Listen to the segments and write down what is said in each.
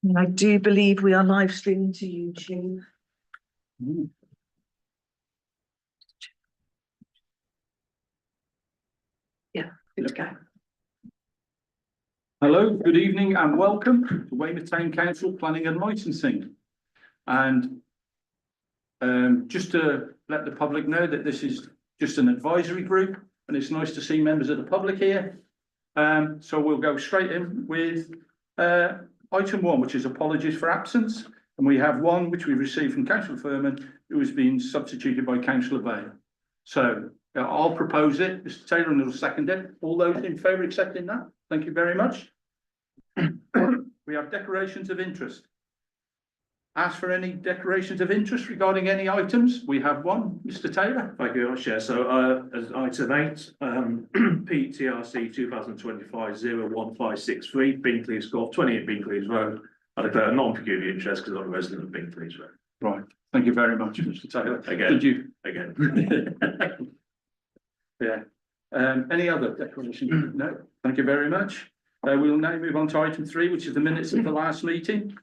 And I do believe we are live streaming to YouTube. Yeah, good to go. Hello, good evening and welcome to Weymouth Town Council Planning and Licensing. And just to let the public know that this is just an advisory group and it's nice to see members of the public here. So we'll go straight in with item 1, which is apologies for absence. And we have one which we received from Councillor Furman, who has been substituted by Councillor Vale. So I'll propose it, Mr. Taylor, and will second it. All those in favour of accepting that? Thank you very much. We have declarations of interest. Ask for any declarations of interest regarding any items. We have one, Mr. Taylor. Thank you, Chair. So as item 8, PTRC 2025-01563, Binkley's Golf, 28 Binkley's Road. I declare a non-peculiar interest because I'm a resident of Binkley's Road. Right. Thank you very much, Mr. Taylor. Again. Did you? Again. Yeah. Any other declaration? No. Thank you very much. We will now move on to item 3, which is the minutes of the last meeting.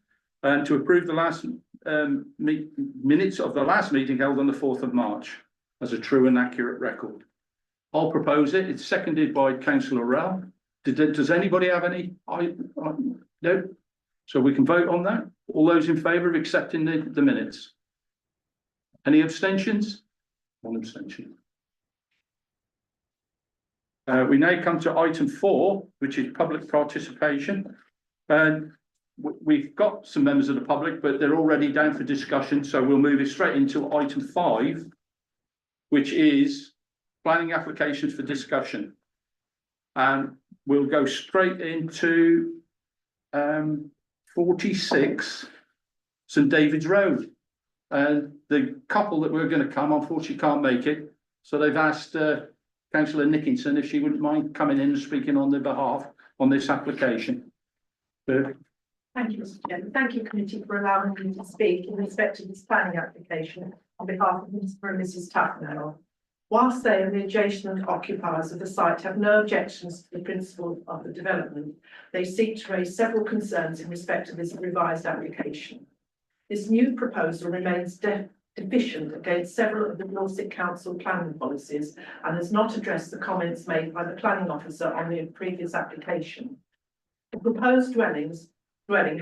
And to approve the last minutes of the last meeting held on the 4th of March as a true and accurate record. I'll propose it. It's seconded by Councillor Rell. Does anybody have any? No. So we can vote on that. All those in favour of accepting the minutes? Any abstentions? One abstention. We now come to item 4, which is public participation. And we've got some members of the public, but they're already down for discussion. So we'll move it straight into item 5, which is planning applications for discussion. And we'll go straight into 46 St David's Road. And the couple that were going to come, unfortunately, can't make it. So they've asked Councillor Nickinson if she wouldn't mind coming in and speaking on their behalf on this application. Thank you, Mr. Chairman. Thank you, committee, for allowing me to speak in respect of this planning application on behalf of Mr. and Mrs. Tucknell. Whilst they and the adjacent occupiers of the site have no objections to the principle of the development, they seek to raise several concerns in respect of this revised application. This new proposal remains deficient against several of the Dorset Council planning policies and has not addressed the comments made by the planning officer on the previous application. The proposed dwelling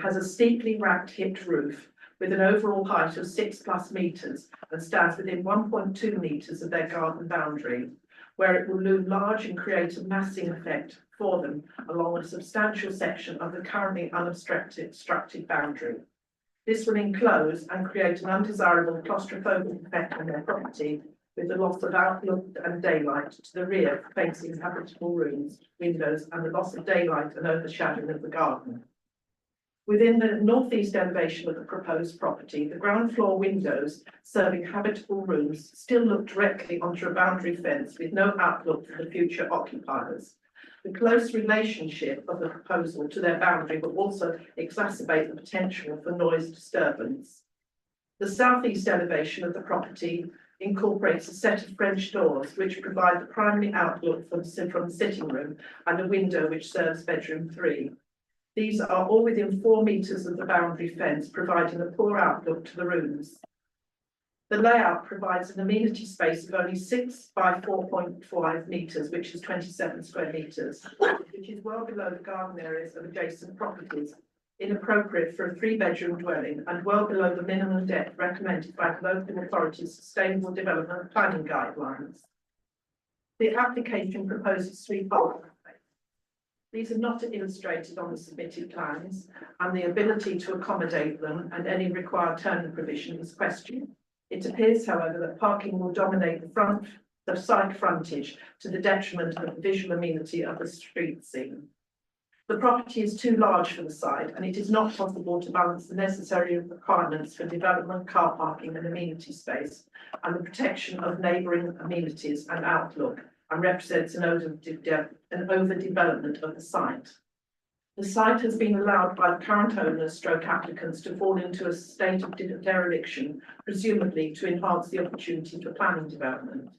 has a steeply racked hipped roof with an overall height of 6+ metres and stands within 1.2 metres of their garden boundary, where it will loom large and create a massing effect for them along a substantial section of the currently unobstructed boundary. This will enclose and create an undesirable claustrophobic effect on their property, with the loss of outlook and daylight to the rear facing habitable rooms, windows, and the loss of daylight and overshadowing of the garden. Within the northeast elevation of the proposed property, the ground floor windows serving habitable rooms still look directly onto a boundary fence with no outlook for the future occupiers. The close relationship of the proposal to their boundary will also exacerbate the potential for noise disturbance. The southeast elevation of the property incorporates a set of French doors which provide the primary outlook from the sitting room and a window which serves bedroom 3. These are all within 4 metres of the boundary fence, providing a poor outlook to the rooms. The layout provides an amenity space of only 6 by 4.5 metres, which is 27 square metres, which is well below the garden areas of adjacent properties, inappropriate for a 3-bedroom dwelling and well below the minimum depth recommended by the local authority's Sustainable Development Planning Guidelines. The application proposes 3 parking spaces. These are not illustrated on the submitted plans, and the ability to accommodate them and any required turning provision is questioned. It appears, however, that parking will dominate the site frontage to the detriment of the visual amenity of the street scene. The property is too large for the site, and it is not possible to balance the necessary requirements for development, car parking and amenity space, and the protection of neighbouring amenities and outlook, and represents an overdevelopment of the site. The site has been allowed by the current owners stroke applicants to fall into a state of dereliction, presumably to enhance the opportunity for planning development.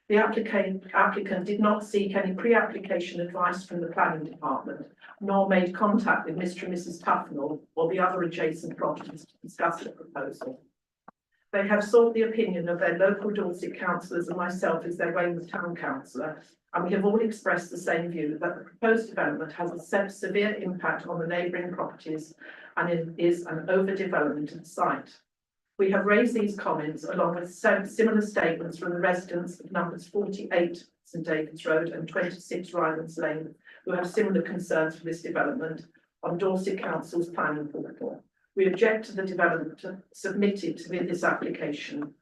The applicant did not seek any pre-application advice from the planning department, nor made contact with Mr and Mrs Tufnell or the other adjacent properties to discuss the proposal. They have sought the opinion of their local Dorset councillors and myself as their Weymouth Town councillor, and we have all expressed the same view that the proposed development has a severe impact on the neighbouring properties and it is an overdevelopment of the site. We have raised these comments along with similar statements from the residents of numbers 48 St David's Road and 26 Rylands Lane, who have similar concerns for this development on Dorset Council's planning portal. We object to the development submitted with this application.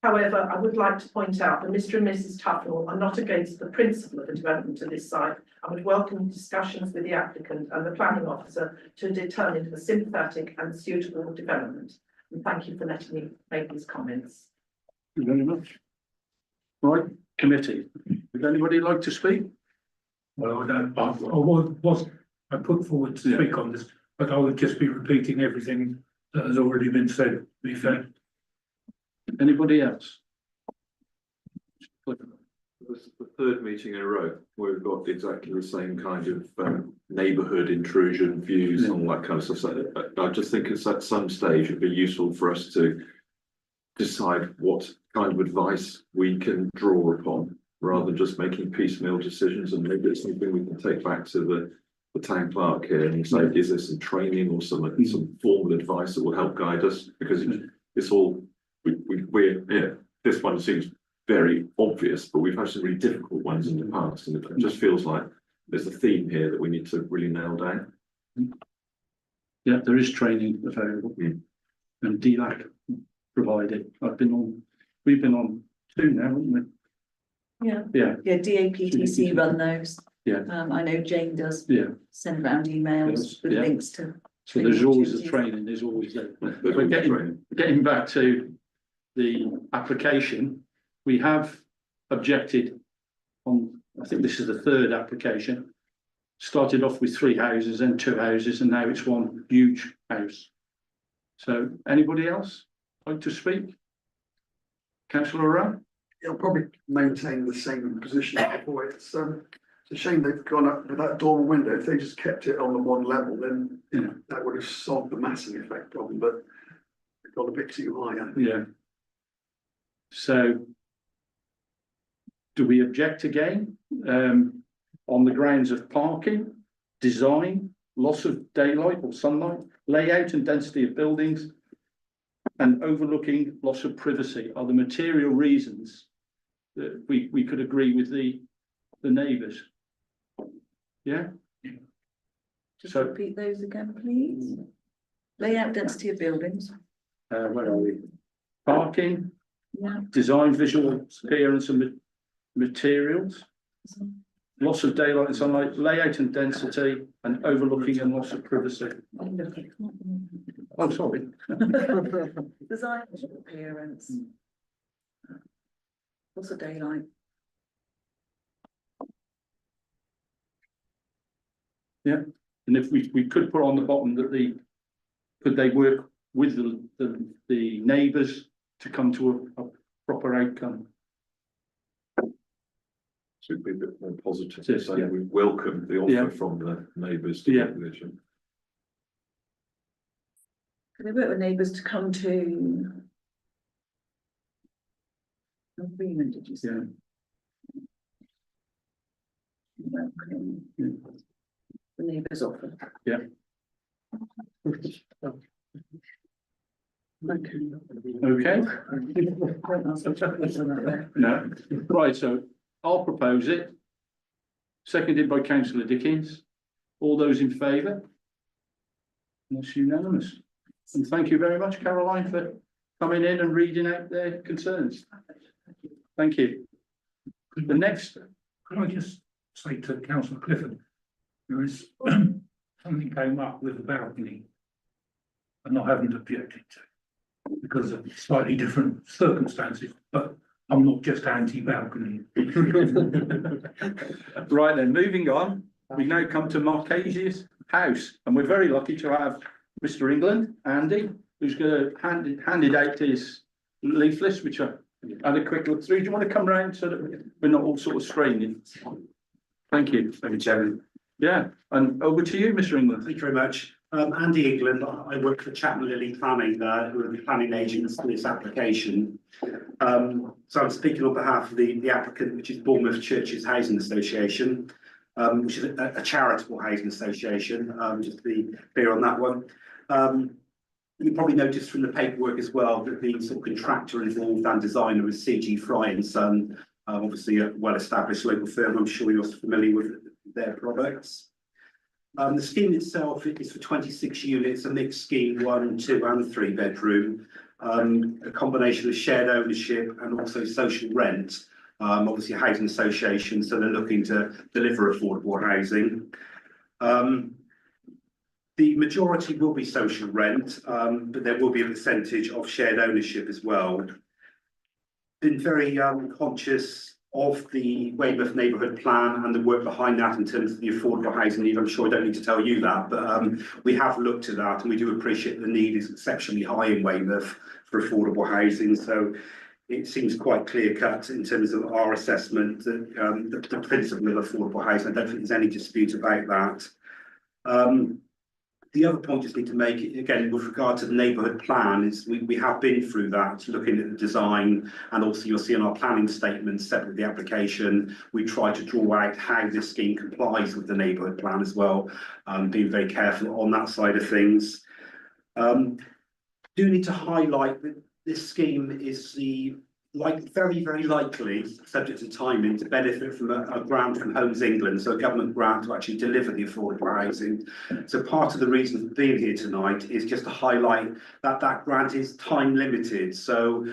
However, I would like to point out that Mr and Mrs Tufnell are not against the principle of the development of this site and would welcome discussions with the applicant and the planning officer to determine a sympathetic and suitable development. And thank you for letting me make these comments. Thank you very much. Right, committee, would anybody like to speak? Well, I put forward to Yeah. speak on this, but I would just be repeating everything that has already been said, to be fair. Anybody else? This is the third meeting in a row where we've got exactly the same kind of neighbourhood intrusion views and all that kind of stuff. So I just think it's at some stage it'd be useful for us to decide what kind of advice we can draw upon rather than just making piecemeal decisions, and maybe it's something we can take back to the town clerk here and say, is there some training or some formal advice that will help guide us? Because it's all this one seems very obvious, but we've had some really difficult ones in the past, and it just feels like there's a theme here that we need to really nail down. Yeah, there is training available and DLAC provided. We've been on 2 now, haven't we? Yeah. Yeah, Yeah, DAPTC run those. Yeah. I know Jane does yeah. send around emails Yes, with yeah. links to. So there's always the training, there's always there. But getting back to the application, we have objected on, I think this is the 3rd application. Started off with 3 houses and 2 houses, and now it's one huge house. So anybody else like to speak? Councillor Rowe? I'll probably maintain the same position before. It's a shame they've gone up with that dormer window. If they just kept it on the one level, then Yeah. that would have solved the massing effect problem, but it got a bit too high. Yeah. So do we object again on the grounds of parking, design, loss of daylight or sunlight, layout and density of buildings, and overlooking loss of privacy are the material reasons that we could agree with the neighbours? Yeah. Just So- repeat those again, please. Layout density of buildings. Where are we? Parking, Yeah. design, visual appearance and materials, loss of daylight and sunlight, layout and density, and overlooking and loss of privacy. Oh, sorry. Design visual appearance. Loss of daylight. Yeah, and if we could put on the bottom that could they work with the neighbours to come to a proper outcome? So it'd be a bit more positive, Yes, so yeah. we welcome the offer Yeah. from the neighbours to Yeah. work with it. Can they work with neighbours to come to an agreement, did you say? Yeah. Welcome Yeah. the neighbours offer. Yeah. Okay. Don't ask me to put it on that there. No, right, so I'll propose it. Seconded by councillor Dickens. All those in favour? That's unanimous. And thank you very much, Caroline, for coming in and reading out their concerns. Thank you. The next, Can I just say to councillor Clifford, there is something came up with the balcony, and I haven't objected to, because of slightly different circumstances, but I'm not just anti-balcony. right then, moving on, we now come to Marquesia's house, and we're very lucky to have Mr. England, Andy, who's going to handed out his leaflets, which are had a quick look through. Do you want to come round so that we're not all sort of straining? Thank you. Thank you, Chairman. Yeah, and over to you, Mr. England. Thank you very much. Andy England, I work for Chapman Lilly Planning, who are the planning agents for this application. So I'm speaking on behalf of the applicant, which is Bournemouth Churches Housing Association, which is a charitable housing association, just to be clear on that one. You probably noticed from the paperwork as well that the sort of contractor involved and designer is CG Fry and Son, obviously a well-established local firm. I'm sure you're familiar with their products. The scheme itself is for 26 units, a mixed scheme, 1, 2 and 3 bedroom, a combination of shared ownership and also social rent. Obviously a housing association, so they're looking to deliver affordable housing. The majority will be social rent, but there will be a percentage of shared ownership as well. Been very conscious of the Weymouth neighbourhood plan and the work behind that in terms of the affordable housing need. I'm sure I don't need to tell you that, but we have looked at that and we do appreciate the need is exceptionally high in Weymouth for affordable housing. So it seems quite clear cut in terms of our assessment that the principle of affordable housing. I don't think there's any dispute about that. The other point I just need to make, again, with regard to the neighbourhood plan, is we have been through that, looking at the design, and also you'll see in our planning statement, separate the application, we try to draw out how this scheme complies with the neighbourhood plan as well, being very careful on that side of things. Do need to highlight that this scheme is very, very likely, subject to timing, to benefit from a grant from Homes England, so a government grant to actually deliver the affordable housing. So part of the reason for being here tonight is just to highlight that that grant is time limited. So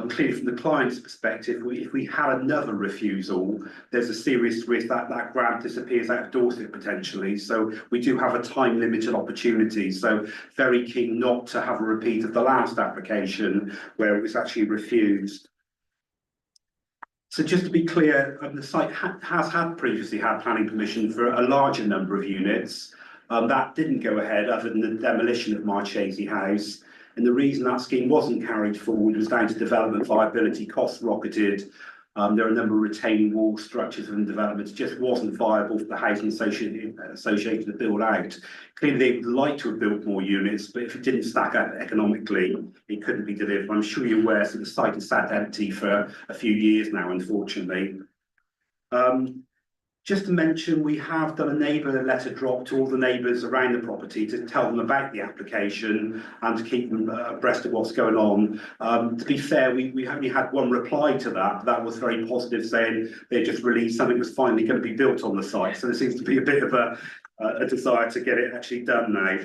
clearly from the client's perspective, if we had another refusal, there's a serious risk that that grant disappears out of Dorset potentially. So we do have a time limited opportunity. So very keen not to have a repeat of the last application where it was actually refused. So just to be clear, the site has previously had planning permission for a larger number of units. That didn't go ahead other than the demolition of Marchese House. And the reason that scheme wasn't carried forward was down to development viability. Costs rocketed. There are a number of retaining wall structures and developments. It just wasn't viable for the housing association to build out. Clearly, they would like to have built more units, but if it didn't stack up economically, it couldn't be delivered. I'm sure you're aware, so the site has sat empty for a few years now, unfortunately. Just to mention, we have done a neighbour letter drop to all the neighbours around the property to tell them about the application and to keep them abreast of what's going on. To be fair, we only had one reply to that. That was very positive, saying they just released something was finally going to be built on the site. So there seems to be a bit of a desire to get it actually done now.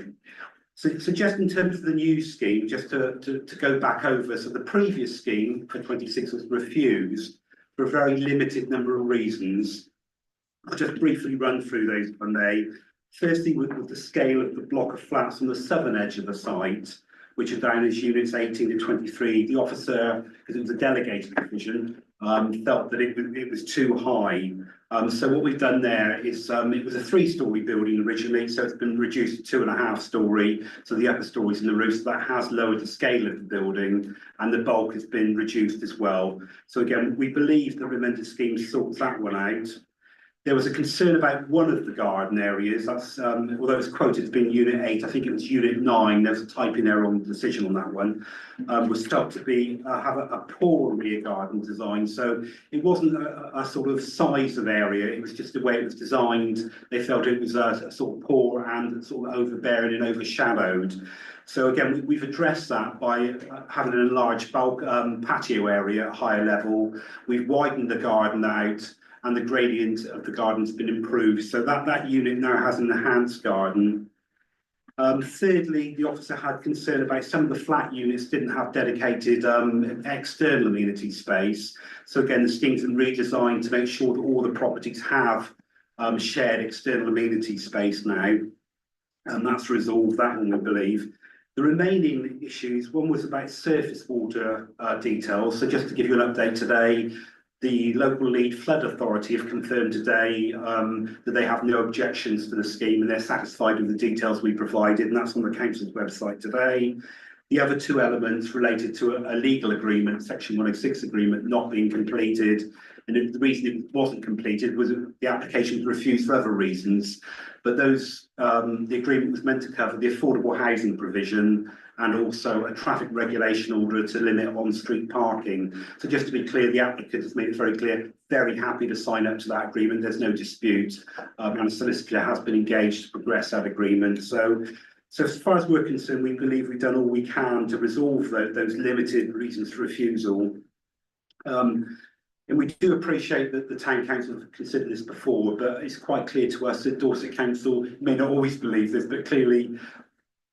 So just in terms of the new scheme, just to go back over, so the previous scheme for 26 was refused for a very limited number of reasons. I'll just briefly run through those if I may. Firstly, with the scale of the block of flats on the southern edge of the site, which are down as units 18 to 23, the officer, because it was a delegated provision, felt that it was too high. So what we've done there is, it was a 3-storey building originally, so it's been reduced to 2.5-storey. So the upper stories in the roof, so that has lowered the scale of the building, and the bulk has been reduced as well. So again, we believe the amended scheme sorts that one out. There was a concern about one of the garden areas. That's although it's quoted as being unit 8, I think it was unit 9. There's a typing error on the decision on that one. Was felt to be have a poor rear garden design. So it wasn't a sort of size of area. It was just the way it was designed. They felt it was a sort of poor and sort of overbearing and overshadowed. So again, we've addressed that by having an enlarged bulk patio area at a higher level. We've widened the garden out, and the gradient of the garden has been improved, so that unit now has an enhanced garden. Thirdly, the officer had concern about some of the flat units didn't have dedicated external amenity space. So again, the scheme's been redesigned to make sure that all the properties have shared external amenity space now, and that's resolved that one, we believe. The remaining issues, one was about surface water details. So just to give you an update today, the local lead flood authority have confirmed today that they have no objections to the scheme and they're satisfied with the details we provided, and that's on the council's website today. The other two elements related to a legal agreement, section 106 agreement, not being completed. And the reason it wasn't completed was the application was refused for other reasons. But those, the agreement was meant to cover the affordable housing provision and also a traffic regulation order to limit on-street parking. So just to be clear, the applicant has made it very clear, very happy to sign up to that agreement. There's no dispute. And a solicitor has been engaged to progress that agreement. So as far as we're concerned, we believe we've done all we can to resolve those limited reasons for refusal. And we do appreciate that the town council have considered this before, but it's quite clear to us that Dorset Council may not always believe this, but clearly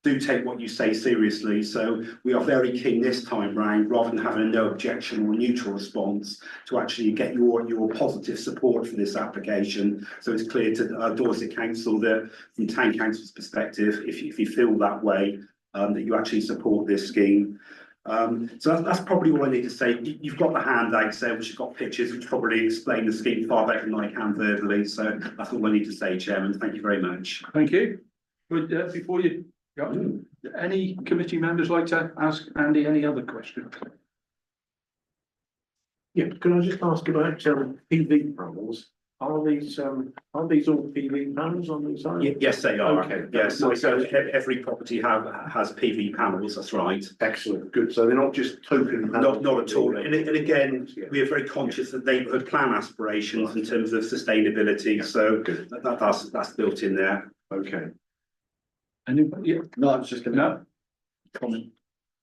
do take what you say seriously. So we are very keen this time round, rather than having a no objection or a neutral response, to actually get your positive support for this application. So it's clear to Dorset Council that from town council's perspective, if you feel that way, that you actually support this scheme. So that's probably all I need to say. You've got the handouts there, which have got pictures, which probably explain the scheme far better than I can verbally. So that's all I need to say, Chairman. Thank you very much. Thank you. But before you go, any committee members like to ask Andy any other questions? Yeah, can I just ask about PV panels? Are these all PV panels on these sides? Yes, they are. Okay. Yes, so every property has PV panels, that's right. Excellent, good. So they're not just token panels? Not at all. And again, we are very conscious of neighbourhood plan aspirations in terms of sustainability. So that's built in there. Okay. Anybody? Yeah. No, I was just gonna No? comment.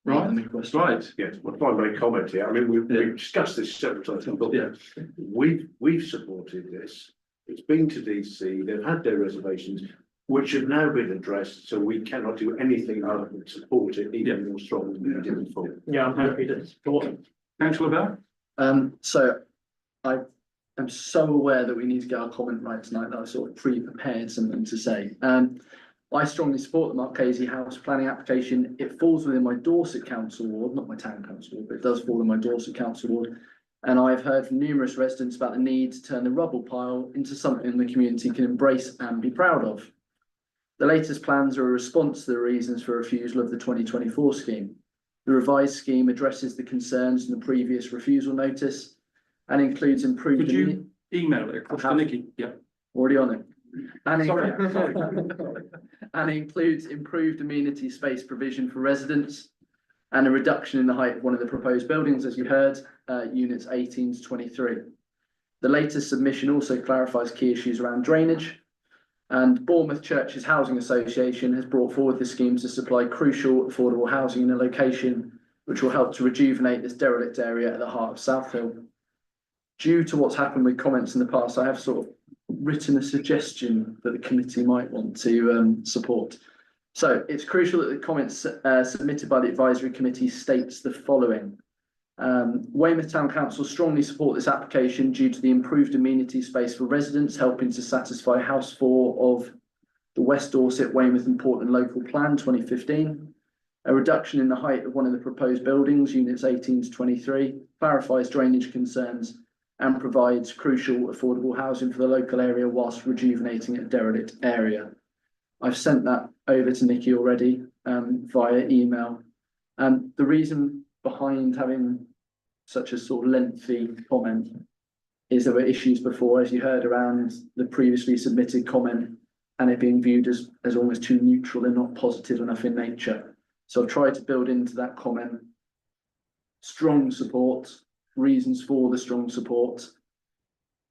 Right, Any questions? right. Yes, well, if I may comment here, I mean, we've discussed this several times, but Yeah. we've supported this. It's been to DC, they've had their reservations, which have now been addressed, so we cannot do anything other than support it even more strongly than we did before. Yeah, I'm happy to support it. Councillor Bell? So I am so aware that we need to get our comment right tonight that I sort of pre-prepared something to say. I strongly support the Marchese House planning application. It falls within my Dorset Council ward, not my town council ward, but it does fall in my Dorset Council ward. And I've heard from numerous residents about the need to turn the rubble pile into something the community can embrace and be proud of. The latest plans are a response to the reasons for refusal of the 2024 scheme. The revised scheme addresses the concerns in the previous refusal notice and includes improved. Could you email it across to Nikki? Yeah. Already on it. Sorry. And includes improved amenity space provision for residents and a reduction in the height of one of the proposed buildings, as you heard, units 18 to 23. The latest submission also clarifies key issues around drainage, and Bournemouth Churches Housing Association has brought forward the scheme to supply crucial affordable housing in a location which will help to rejuvenate this derelict area at the heart of South Hill. Due to what's happened with comments in the past, I have sort of written a suggestion that the committee might want to support. So it's crucial that the comments submitted by the advisory committee states the following. Weymouth Town Council strongly support this application due to the improved amenity space for residents, helping to satisfy House 4 of the West Dorset, Weymouth and Portland Local Plan 2015. A reduction in the height of one of the proposed buildings, units 18 to 23, clarifies drainage concerns and provides crucial affordable housing for the local area whilst rejuvenating a derelict area. I've sent that over to Nikki already via email. The reason behind having such a sort of lengthy comment is there were issues before, as you heard, around the previously submitted comment and it being viewed as almost too neutral and not positive enough in nature. So I've tried to build into that comment strong support, reasons for the strong support,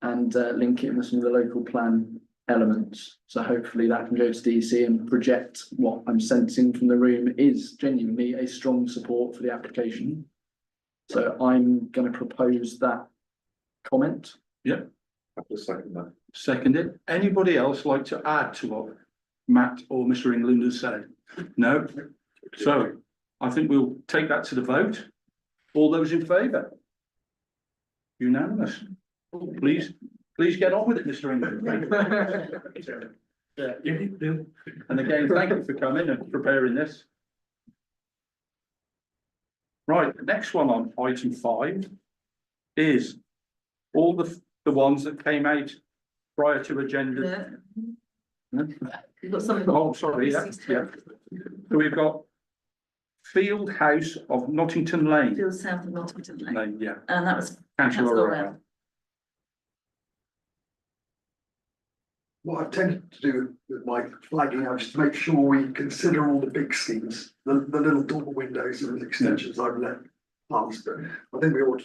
and link it with some of the local plan elements. So hopefully that can go to DC and project what I'm sensing from the room is genuinely a strong support for the application. So I'm going to propose that comment. Yeah. I'll just second that. Seconded. Anybody else like to add to what Matt or Mr. England has said? No? So I think we'll take that to the vote. All those in favour? Unanimous. Please get on with it, Mr. England. And again, thank you for coming and preparing this. Right, the next one on item 5 is all the ones that came out prior to agenda. You've got something. Oh, sorry, yeah. So we've got Field House of Nottington Lane. Field South of Nottington Lane, Lane, yeah. and that was Councillor Councillor Orwell. What I've tended to do with my flagging now is to make sure we consider all the big schemes, the little dormer windows and extensions I've let pass, but I think we ought,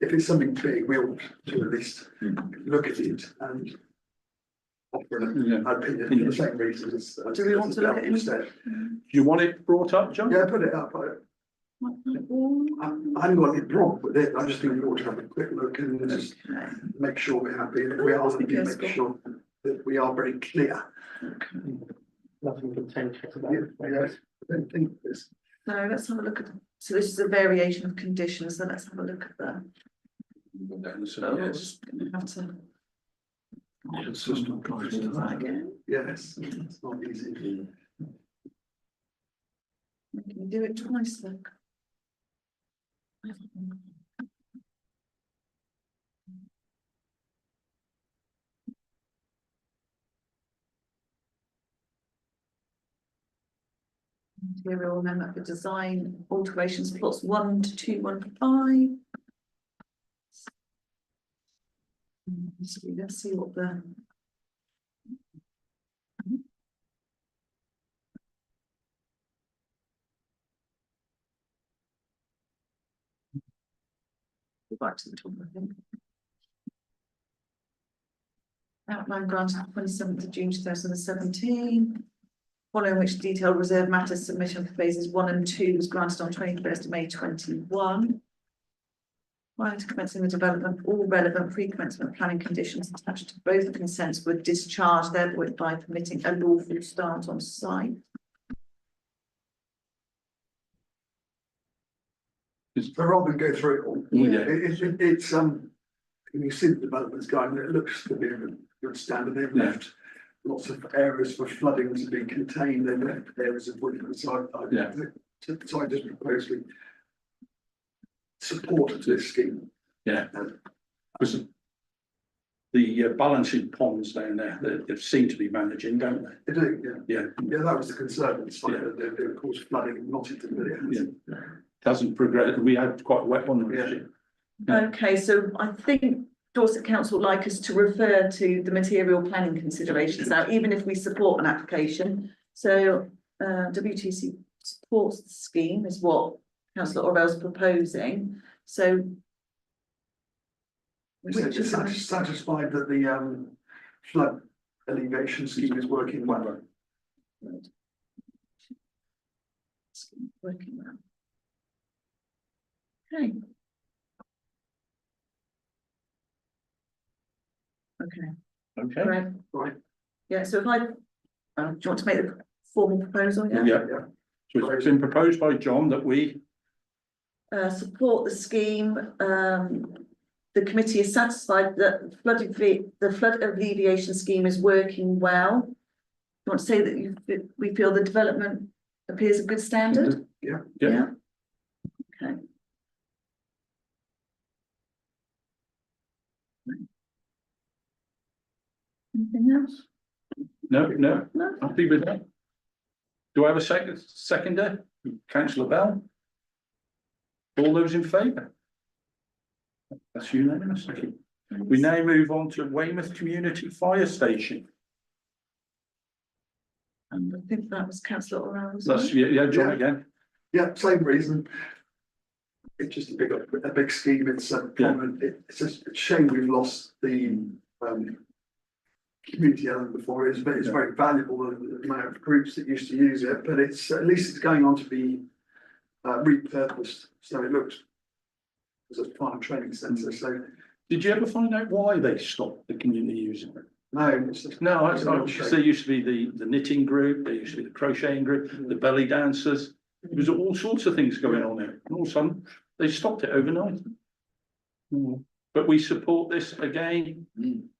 if it's something big, we ought to at least look at it and offer an opinion for the same reasons. Do we want to look at any? Instead. Do you want it brought up, John? Yeah, put it up. I haven't got any problem with it. I just think we ought to have a quick look and just Okay. make sure we're happy. And if we are, Yes, make sure that we are very clear. Nothing contentious Yeah, I don't think this. So let's have a look at, so this is a variation of conditions, so let's have a look at that. So, yes. Gonna have to. Consistent price to that. Again, Yes, it's not easy. we can do it twice, look. Material amendment for design alterations plots 1 to 215. Let's see what the. Go back to the top, I think. Outline granted 27th of June 2017. Following which detailed reserve matters submission for phases 1 and 2 was granted on 21st of May 21. Prior to commencing the development, all relevant pre-commencement planning conditions attached to both consents were discharged, thereby permitting a lawful start on site. So rather than go through it all, Yeah. it's, when you see the developments going, it looks to be a good standard. They've Yeah. left lots of areas for flooding to be contained, they've left areas of woodland, so Yeah. so I just propose we support this scheme. Yeah. Because the balancing ponds down there, they seem to be managing, don't they? They do, Yeah. yeah, that was the concern, it's like that they of course flooding, not into the. Hasn't progressed. We had quite a wet one this year. Yeah. Okay, so I think Dorset Council would like us to refer to the material planning considerations now, even if we support an application. So WTC supports the scheme is what Councillor Orwell's proposing, so. We're Which is satisfied that the flood alleviation scheme is working well. Working well. Okay. Okay, Okay. right, Right. yeah, so if I, do you want to make the formal proposal, yeah? Yeah. So it's been proposed by John that we, Support the scheme, the committee is satisfied that the flood alleviation scheme is working well. You want to say that we feel the development appears a good standard? Yeah. Yeah. Okay. Anything else? no, No? happy with that. Do I have a seconder? Councillor Bell? All those in favour? That's unanimous. Thank you. We now move on to Weymouth Community Fire Station. And I think that was councillor Orwell's. That's, yeah, John Yeah. again. Yeah, same reason. It's just a big scheme, it's it's a shame we've lost the community element before, it's very valuable, the amount of groups that used to use it, but it's, at least it's going on to be repurposed, so it looks as a farm training centre, so Did you ever find out why they stopped the community using it? no, it's just. No, there used to be the knitting group, there used to be the crocheting group, the belly dancers. There was all sorts of things going on there. And all of a sudden, they stopped it overnight. But we support this again,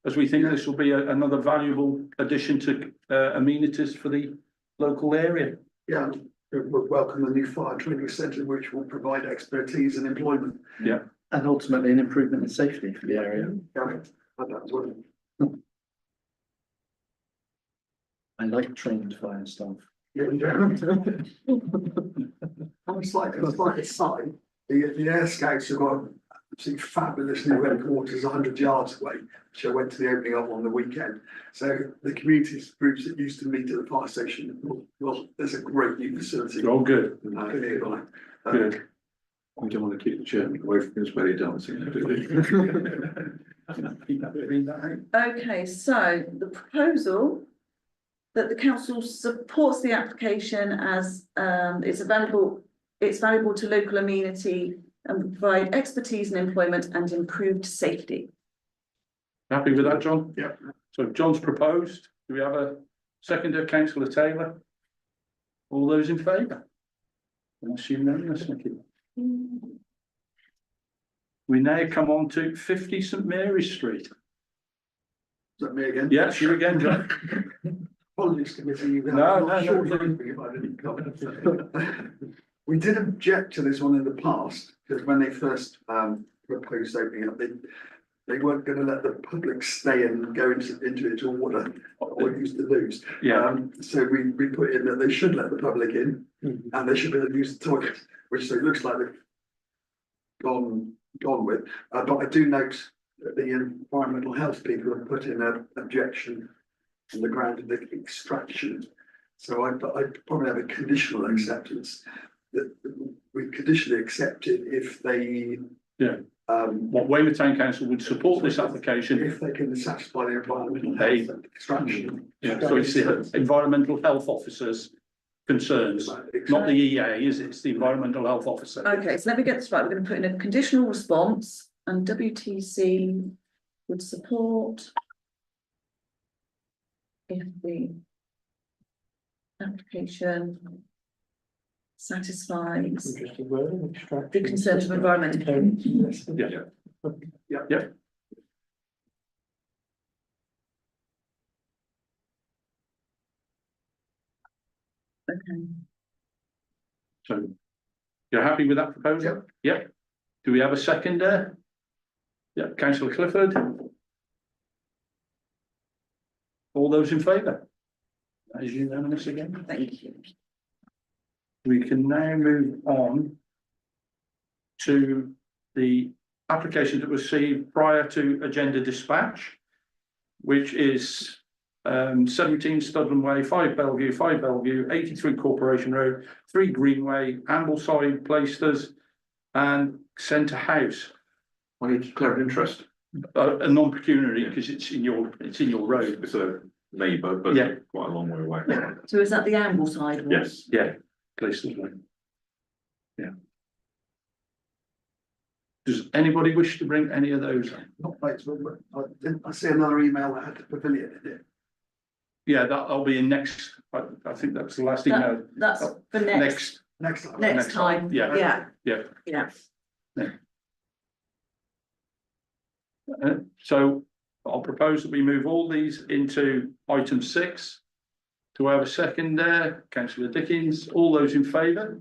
as we think this will be another valuable addition to amenities for the local area. Yeah, we welcome the new fire training centre, which will provide expertise and employment. And ultimately an improvement in safety for the area. Yeah, that as well. I like trained fire staff. Yeah, slight aside, the Air Scouts have got absolutely fabulous new headquarters 100 yards away, which I went to the opening of on the weekend. So the community groups that used to meet at the fire station, well, there's a great new facility. Oh, good, Nearby. good. We don't want to keep the chairman away from his belly dancing. do we? Okay, so the proposal that the council supports the application as it's valuable to local amenity and provide expertise in employment and improved safety. Happy with that, John? Yeah. So John's proposed. Do we have a seconder, councillor Taylor? All those in favour? That's unanimous, thank you. We now come on to 50 St Mary's Street. Is that me again? Yes, you again, John. Apologies, committee. No. We did object to this one in the past, because when they first proposed opening up, they weren't going to let the public stay and go into it or use the loos. Yeah, So we put in that they should let the public in and they should be able to use the toilet, which so it looks like they've gone with. But I do note that the environmental health people have put in an objection on the ground of the extraction. So I probably have a conditional acceptance that we conditionally accept it if they. Yeah. What Weymouth Town Council would support this application. If they can satisfy the environmental Hey. health and extraction. Yeah, so it's the environmental health officer's concerns, not the EA, is it? It's the environmental health officer. Okay, so let me get this right. We're going to put in a conditional response and WTC would support if the application satisfies the concerns of environmental. Yeah. Okay. So you're happy with that proposal? Yep. Do we have a seconder? Yeah, councillor Clifford. All those in favour? That is unanimous again. Thank you. We can now move on to the application that was received prior to agenda dispatch, which is 17 Studland Way, 5 Bellevue, 83 Corporation Road, 3 Greenway, Ambleside, Plaisters, and Centre House. I need to declare an interest. A non-pecuniary because it's in your road. It's a neighbour, but Yeah. quite a long way away. So is that the Ambleside one? Yes. Yeah, Plaisters Way. Yeah. Does anybody wish to bring any of those? Not Facebook, but I see another email that had the pavilion in it. Yeah, that'll be in next. I think that's the last email. That's for next Next time. next time. Yeah. Yeah. Yeah. Yeah. So I'll propose that we move all these into item 6. Do I have a second there? Councillor Dickens, all those in favour?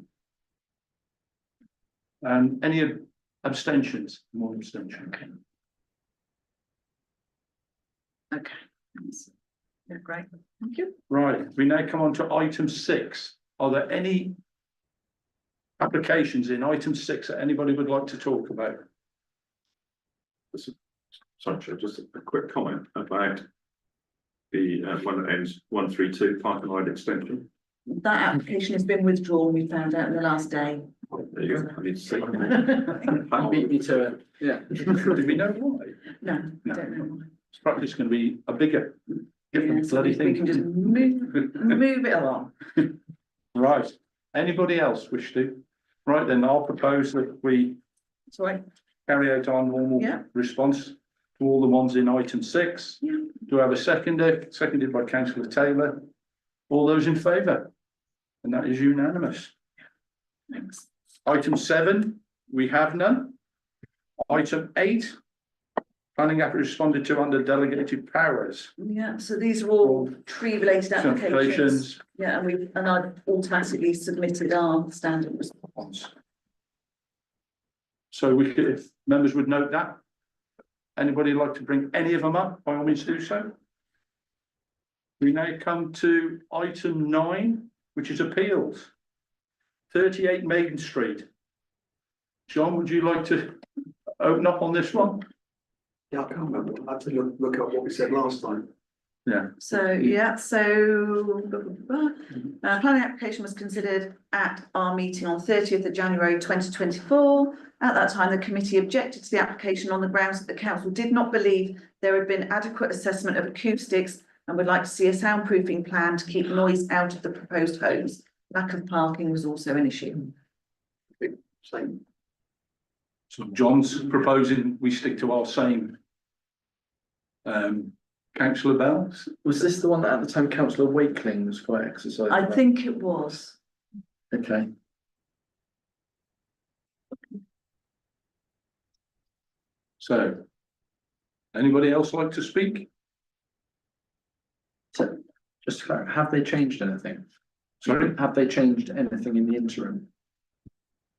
And any abstentions? More abstention. Okay. Yeah, great. Thank you. Right, we now come on to item 6. Are there any applications in item 6 that anybody would like to talk about? Sorry, Chair, just a quick comment about the one that ends 132 Park and Ride extension. That application has been withdrawn, we found out in the last day. There you go. I need to say. You beat me to it, yeah. Do we know why? No, I No. don't know why. It's probably going to be a bigger, different Yeah, so bloody we thing. can just move it along. Right, anybody else wish to? Right, then I'll propose that we Sorry. carry out our normal Yeah. response to all the ones in item 6. Yeah. Do I have a seconder? Seconded by councillor Taylor. All those in favour? And that is unanimous. Thanks. Item 7, we have none. Item 8, planning app responded to under delegated powers. Yeah, so these are all tree related applications. Applications. Yeah, and I've automatically submitted our standard response. So we could, if members would note that. Anybody like to bring any of them up, by all means do so. We now come to item 9, which is appeals. 38 Maiden Street. John, would you like to open up on this one? Yeah, I can't remember. I have to look at what we said last time. So, yeah, so planning application was considered at our meeting on 30th of January 2024. At that time, the committee objected to the application on the grounds that the council did not believe there had been adequate assessment of acoustics and would like to see a soundproofing plan to keep noise out of the proposed homes. Lack of parking was also an issue. Same. So John's proposing we stick to our same. Councillor Bell? Was this the one that at the time councillor Wakeling was quite exercised? I think it was. Okay. So. Anybody else like to speak? So, just to clarify, have they changed anything? Sorry? Have they changed anything in the interim?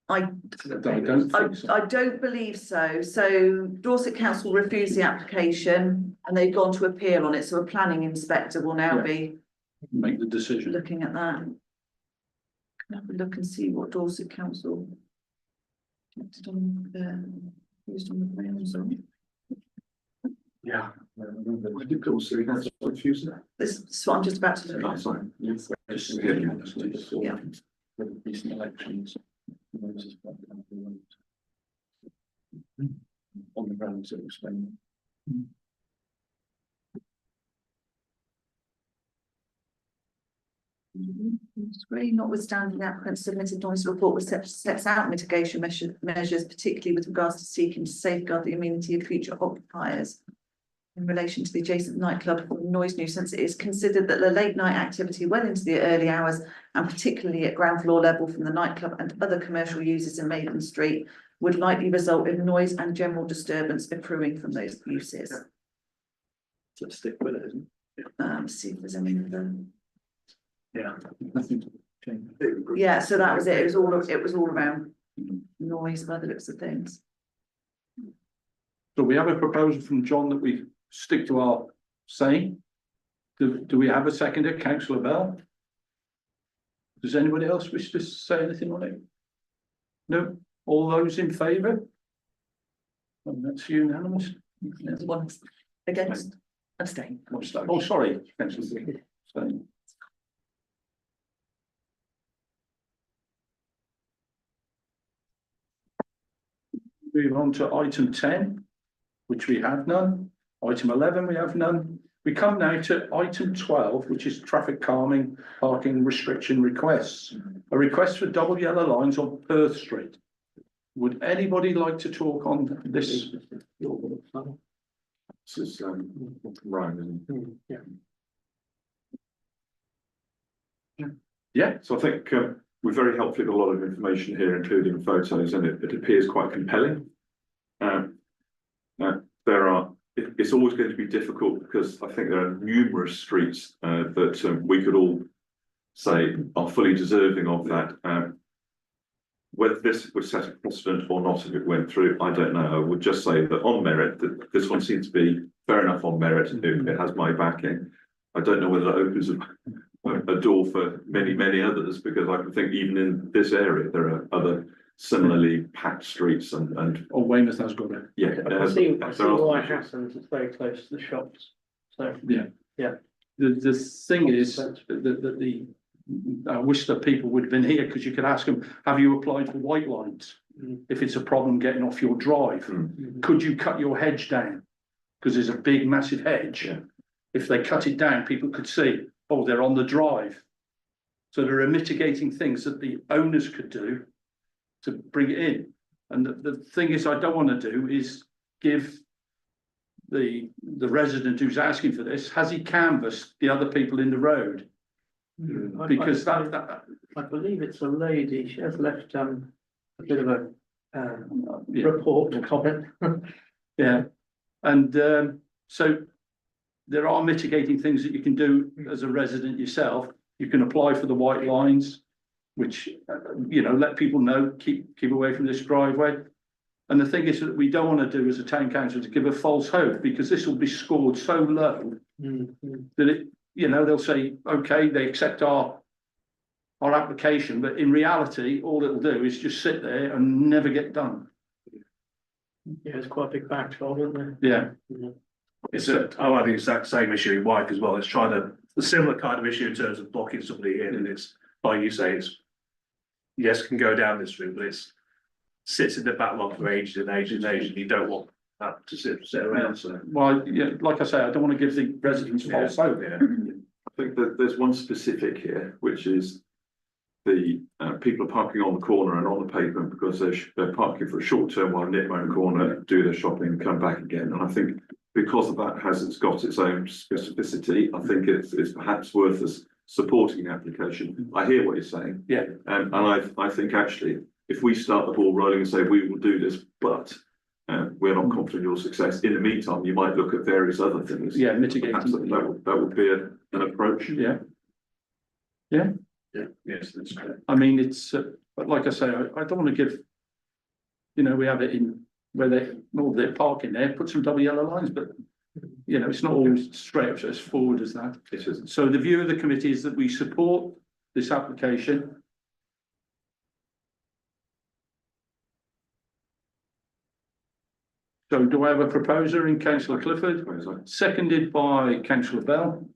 I don't think so. I don't believe so. So Dorset Council refused the application and they've gone to appeal on it. So a planning inspector will now be Make the decision. looking at that. Can I have a look and see what Dorset Council did on used on the plans on. Yeah. I did go see that's confusing. This is what I'm just about to look at. Sorry. Yeah. Recent elections. On the grounds that explain. Screen, notwithstanding the applicant submitted noise report which sets out mitigation measures, particularly with regards to seeking to safeguard the amenity of future occupiers. In relation to the adjacent nightclub noise nuisance, it is considered that the late night activity well into the early hours and particularly at ground floor level from the nightclub and other commercial users in Maiden Street would likely result in noise and general disturbance accruing from those uses. So stick with it, isn't See if there's any other. it? Yeah. Nothing to change. Yeah, so that was it. It was all around noise by the looks of things. So we have a proposal from John that we stick to our saying. Do we have a seconder, councillor Bell? Does anybody else wish to say anything on it? No, all those in favour? And that's unanimous. There's one against, abstain. Oh, sorry, councillor. Abstain. Move on to item 10, which we have none. Item 11, we have none. We come now to item 12, which is traffic calming parking restriction requests. A request for double yellow lines on Perth Street. Would anybody like to talk on this? This is Ryan, isn't it? Yeah, So I think we're very helpful with a lot of information here, including photos, and it appears quite compelling. It's always going to be difficult because I think there are numerous streets that we could all say are fully deserving of that. Whether this would set a precedent or not if it went through, I don't know. I would just say that on merit, that this one seems to be fair enough on merit. It has my backing. I don't know whether that opens a door for many others, because I can think even in this area there are other similarly packed streets and or Weymouth has got it. yeah. I see why it happens, it's very close to the shops, so. The thing is that I wish that people would have been here, because you could ask them, have you applied for white lines? If it's a problem getting off your drive, could you cut your hedge down? Because there's a big massive hedge. Yeah. If they cut it down, people could see, oh, they're on the drive. So there are mitigating things that the owners could do to bring it in. And the thing is, I don't want to do is give the resident who's asking for this, has he canvassed the other people in the road? Because I believe it's a lady, she has left a bit of a report comment. Yeah, and so there are mitigating things that you can do as a resident yourself. You can apply for the white lines, which let people know, keep away from this driveway. And the thing is that we don't want to do as a town council to give a false hope, because this will be scored so low that it, they'll say, okay, they accept our our application, but in reality, all it'll do is just sit there and never get done. Yeah, it's quite a big backlog, isn't it? Yeah. It's I'm having the exact same issue in Wyke as well. It's trying to, a similar kind of issue in terms of blocking somebody in, and it's, like you say, it's. Yes, can go down this route, but it's sits in the backlog for ages and ages and ages, and you don't want that to sit around, so. Well, yeah, like I say, I don't want to give the residents false hope. Yeah. I think that there's one specific here, which is the people are parking on the corner and on the pavement because they're parking for a short term while nip around the corner, do their shopping, and come back again. And I think because of that has got its own specificity, I think it's perhaps worth us supporting the application. I hear what you're saying. Yeah. And I think actually, if we start the ball rolling and say we will do this, but we're not confident in your success. In the meantime, you might look at various other things. Yeah, mitigating. Perhaps that would be an approach. Yeah. Yeah, yes, that's correct. I mean, it's, but like I say, I don't want to give, you know, we have it in where they're parking there, put some double yellow lines, but you know, it's not all straight up as forward as that. It isn't. So the view of the committee is that we support this application. So do I have a proposer in councillor Clifford, seconded by councillor Bell?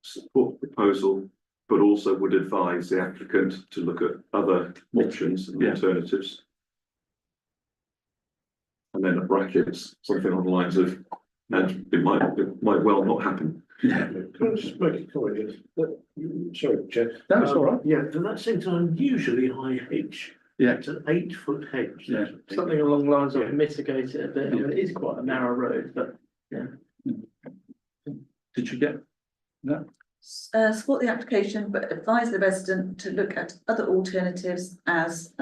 Support the proposal, but also would advise the applicant to look at other options and Yeah. alternatives. And then at brackets, something on the lines of, and it might well not happen. Yeah. Can I just make a comment? Sorry, Chair. That's all right. Yeah, and that seems an unusually high hedge. Yeah. It's an 8 foot hedge. Yeah. Something along the lines Yeah. of mitigate it a bit, I mean, it is quite a narrow road, but Did you get that? Support the application, but advise the resident to look at other alternatives as,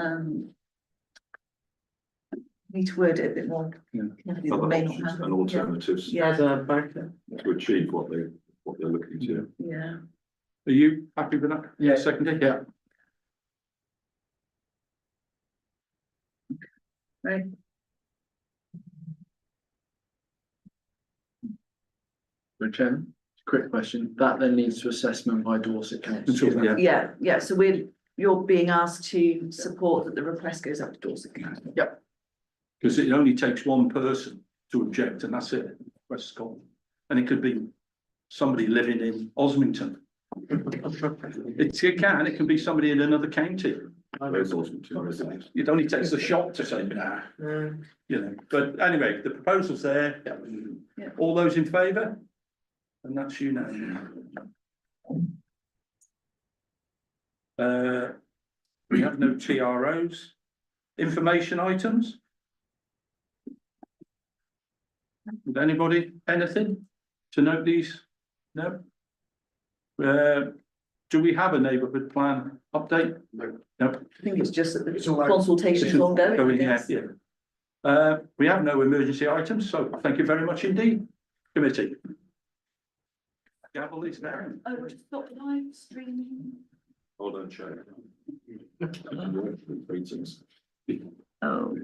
need to word it a bit more. Yeah. carefully, Other that may not options happen. and alternatives Yeah. as a backup. to achieve what they're looking to. Yeah. Are you happy with that? Yeah. Seconded, yeah. Right. Chairman, quick question. That then leads to assessment by Dorset Council. Yeah. Yeah, so you're being asked to support that the request goes up to Dorset Council. Because it only takes one person to object and that's it, West Scotland. And it could be somebody living in Osmington. It can be somebody in another county. Those Osmington residents. It only takes a shot to say, nah, you know, but anyway, the proposal's there. Yeah. All those in favour? And that's unanimous. We have no TROs. Information items? Would anybody, anything to note these? No? Do we have a neighbourhood plan update? No. I think it's just that It's all the out. consultation's ongoing. I guess. Yeah. We have no emergency items, so thank you very much indeed, committee. Gavel is down. Oh, we'll just stop live streaming. Hold on, Chair. Meetings. Oh.